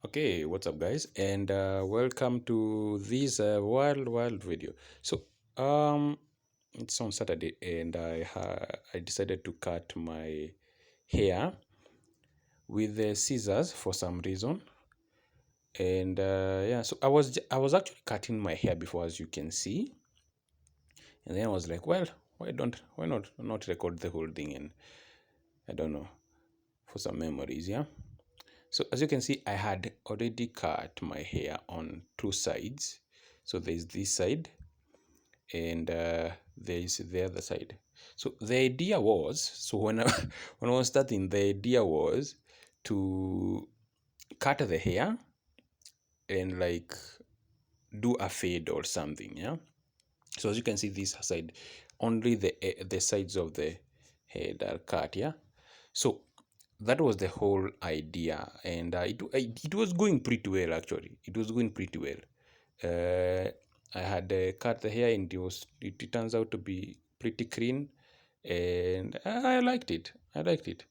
Okay, what's up, guys, and welcome to this wild video. So, um, it's on Saturday, and I decided to cut my hair with the scissors for some reason, and yeah, so I was actually cutting my hair before, as you can see, and then I was like, well, why not record the whole thing, and I don't know, for some memories, yeah. So as you can see, I had already cut my hair on two sides. So there's this side and there's the other side. So the idea was, so when I, when I was starting, the idea was to cut the hair and like do a fade or something, yeah. So as you can see, this side, only the sides of the head are cut, yeah. So that was the whole idea, and it was going pretty well actually. It was going pretty well. I had cut the hair, and it turns out to be pretty clean, and I liked it. I liked it.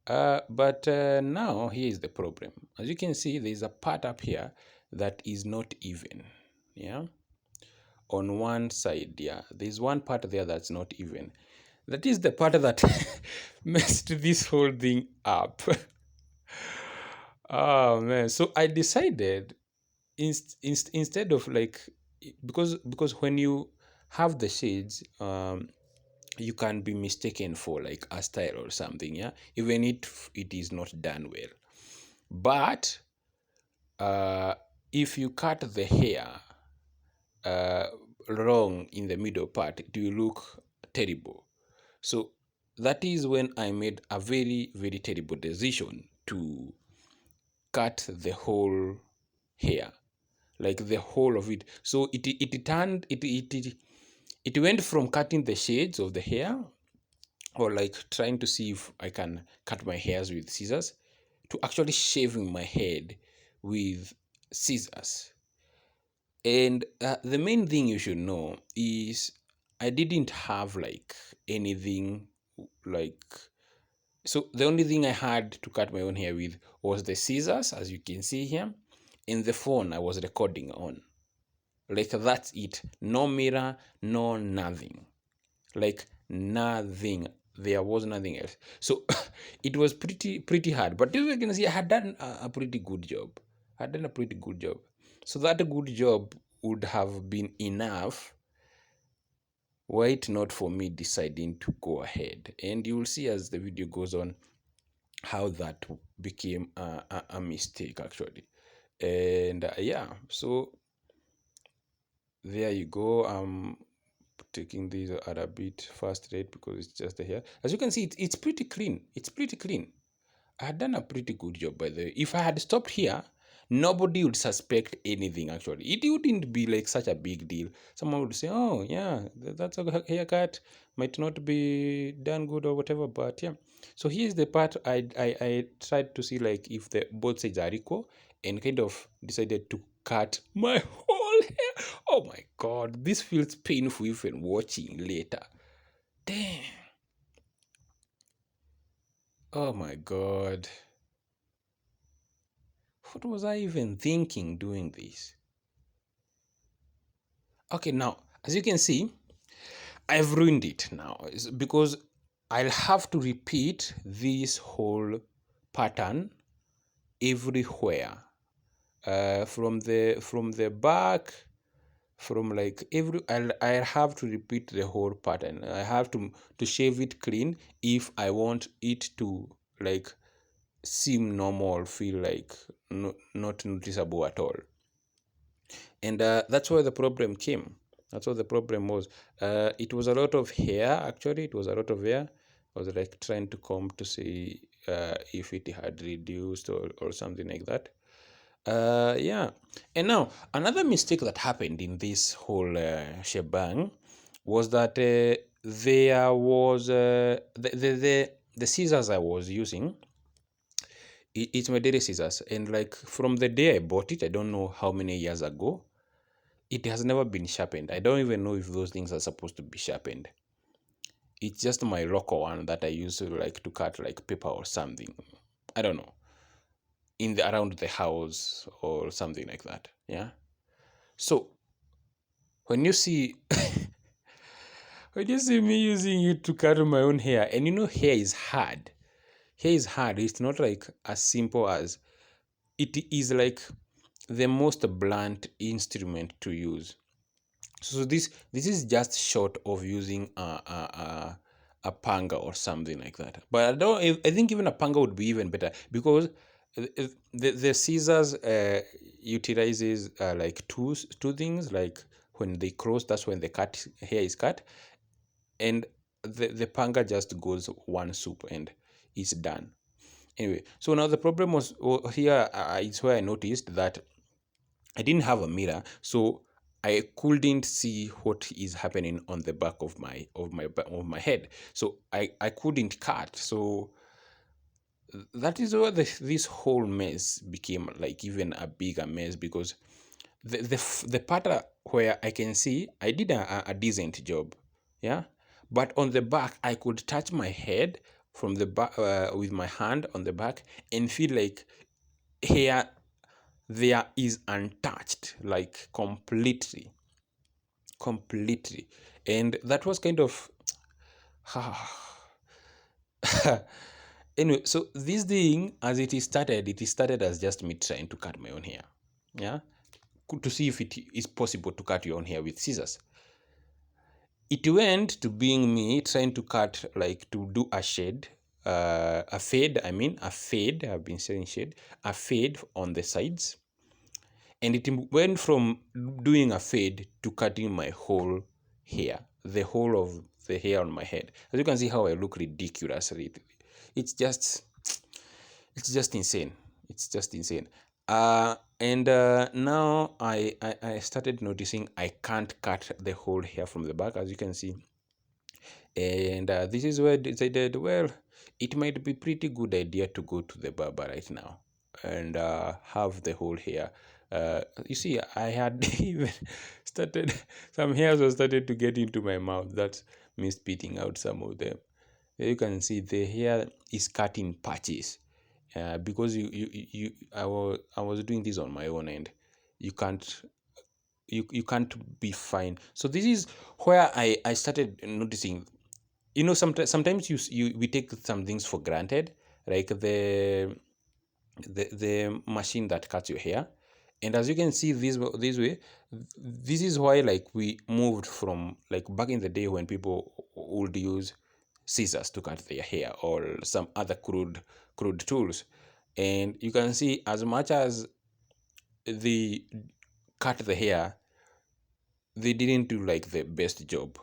But now here is the problem. As you can see, there is a part up here that is not even. Yeah, on one side, yeah, there's one part there that's not even. That is the part that messed this whole thing up. Oh man, so I decided instead of like, because when you have the shades, you can be mistaken for like a style or something, yeah, even if it is not done well. But if you cut the hair uh, wrong in the middle part, it will look terrible. So that is when I made a very terrible decision to cut the whole hair, like the whole of it. So it went from cutting the shades of the hair, or like trying to see if I can cut my hairs with scissors, to actually shaving my head with scissors. And the main thing you should know is I didn't have like anything like, so the only thing I had to cut my own hair with was the scissors, as you can see here, and the phone I was recording on. Like that's it. No mirror, no nothing. Like nothing. There was nothing else. So it was pretty hard. But as you can see, I had done a pretty good job. I had done a pretty good job. So that good job would have been enough were it not for me deciding to go ahead. And you will see as the video goes on how that became a mistake actually. And yeah, so there you go. I'm taking these at a bit fast rate because it's just the hair. As you can see, it's pretty clean. It's pretty clean. I had done a pretty good job, by the way. If I had stopped here, nobody would suspect anything actually. It wouldn't be like such a big deal. Someone would say, oh yeah, that's a haircut, might not be done good or whatever, but yeah. So here's the part I tried to see like if the both sides are equal, and kind of decided to cut my whole hair. Oh my god, this feels painful even watching later. Damn. Oh my god. What was I even thinking doing this? Okay, now, as you can see, I've ruined it now because I'll have to repeat this whole pattern everywhere. From the back, from like I'll have to repeat the whole pattern. I have to shave it clean if I want it to like seem normal, feel like not noticeable at all. And that's where the problem came. That's what the problem was. It was a lot of hair, actually. It was a lot of hair. I was like trying to comb to see if it had reduced or something like that. Yeah. And now, another mistake that happened in this whole shebang was that there was the scissors I was using. It's my daily scissors. And like from the day I bought it, I don't know how many years ago, it has never been sharpened. I don't even know if those things are supposed to be sharpened. It's just my local one that I use to like to cut like paper or something. I don't know. in the around the house or something like that. Yeah. So when you see when you see me using it to cut my own hair, and hair is hard. Hair is hard. It's not like as simple as it is, like the most blunt instrument to use. So this is just short of using a panga or something like that. But I think even a panga would be even better, because the scissors utilizes like two things. Like when they cross, that's when the cut hair is cut, and the panga just goes one swoop and it's done. Anyway, so now the problem was here. It's where I noticed that I didn't have a mirror, so I couldn't see what is happening on the back of my head. So I couldn't cut. So that is where this whole mess became like even a bigger mess, because the part where I can see I did a decent job, yeah, but on the back I could touch my head from the back with my hand on the back and feel like hair there is untouched, like completely. And that was kind of anyway. So this thing, as it started as just me trying to cut my own hair, yeah, to see if it is possible to cut your own hair with scissors. It went to being me trying to cut, like to do a shade, a fade, I mean a fade, I've been saying shade, a fade on the sides. And it went from doing a fade to cutting my whole hair, the whole of the hair on my head. As you can see how I look ridiculous. It's just it's just insane. It's just insane. And now I started noticing I can't cut the whole hair from the back, as you can see. And this is where I decided, well, it might be pretty good idea to go to the barber right now and have the whole hair. You see, I had even started, some hairs were started to get into my mouth. That's me spitting out some of them. You can see the hair is cut in patches, because I was doing this on my own, and you can't you can't be fine. So this is where I started noticing, sometimes we take some things for granted, like the machine that cuts your hair. And as you can see, this way, this is why, like, we moved from, like, back in the day when people would use scissors to cut their hair or some other crude tools. And you can see, as much as they cut the hair, they didn't do like the best job.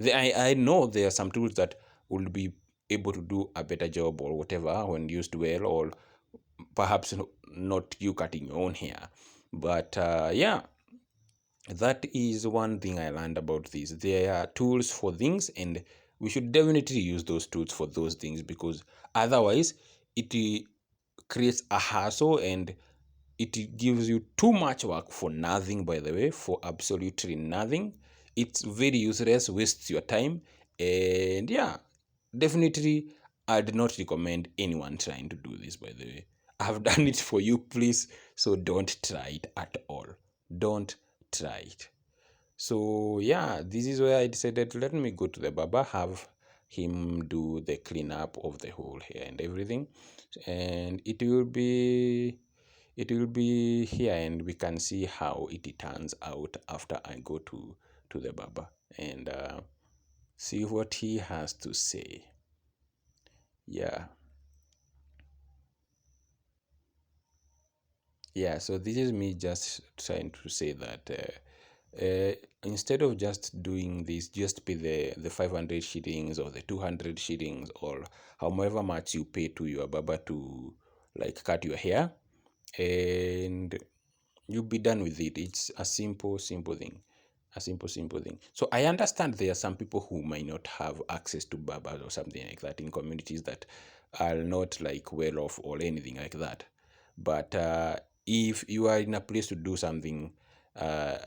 I know there are some tools that will be able to do a better job or whatever when used well, or perhaps not you cutting your own hair. But yeah, that is one thing I learned about this. There are tools for things, and we should definitely use those tools for those things, because otherwise it creates a hassle, and it gives you too much work for nothing, by the way, for absolutely nothing. It's very useless, wastes your time. And yeah, definitely I'd not recommend anyone trying to do this, by the way. I've done it for you, please, so don't try it at all. Don't try it. So yeah, this is where I decided, let me go to the barber, have him do the cleanup of the whole hair and everything, and it will be here, and we can see how it turns out after I go to the barber and see what he has to say. Yeah. Yeah, so this is me just trying to say that instead of just doing this, just pay the 500 shillings or the 200 shillings, or however much you pay to your barber to, like, cut your hair, and you'll be done with it. It's a simple thing. A simple thing. So I understand there are some people who might not have access to barbers or something like that in communities that are not, like, well off or anything like that. But if you are in a place to do something, uh,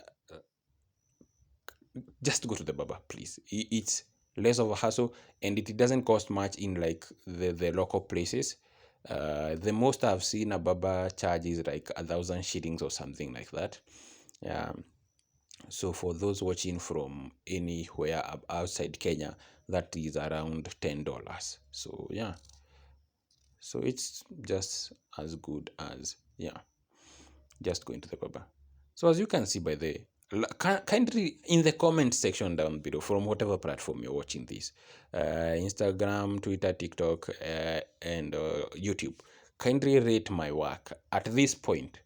just go to the barber, please. It's less of a hassle, and it doesn't cost much in, like, the local places. The most I've seen a barber charge is like 1,000 shillings or something like that. Yeah. So for those watching from anywhere outside Kenya, that is around $10. So yeah, so it's just as good as, yeah, just going to the barber. So as you can see by the, kindly in the comment section down below from whatever platform you're watching this, Instagram, Twitter, TikTok, and YouTube, kindly rate my work at this point.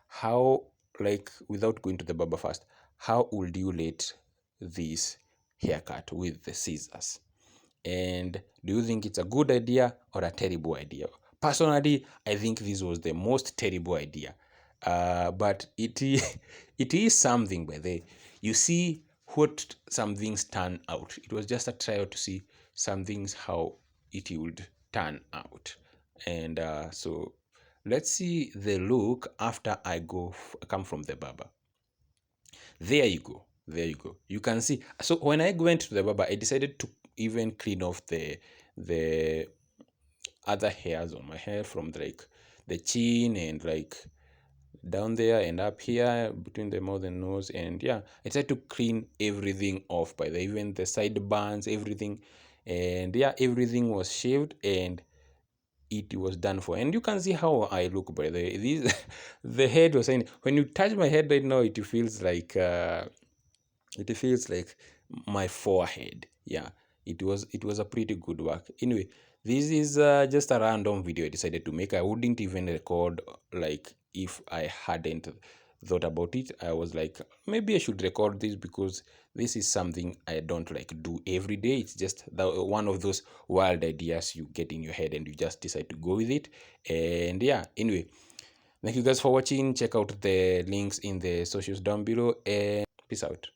How, like, without going to the barber first, how would you rate this haircut with the scissors? And do you think it's a good idea or a terrible idea? Personally, I think this was the most terrible idea. But it is something, by the, you see what some things turn out. It was just a trial to see some things how it would turn out. And so let's see the look after I come from the barber. There you go. There you go. You can see. So when I went to the barber, I decided to even clean off the other hairs on my hair from like the chin and like down there and up here between the mouth and nose. And yeah, I tried to clean everything off by the, even the sideburns, everything. And yeah, everything was shaved and it was done for. And you can see how I look by the this the head was saying, when you touch my head right now, it feels like my forehead. Yeah, it was a pretty good work. Anyway, this is just a random video I decided to make. I wouldn't even record, like, if I hadn't thought about it. I was like, maybe I should record this because this is something I don't like do every day. It's just one of those wild ideas you get in your head and you just decide to go with it. And yeah, anyway, thank you guys for watching. Check out the links in the socials down below and peace out.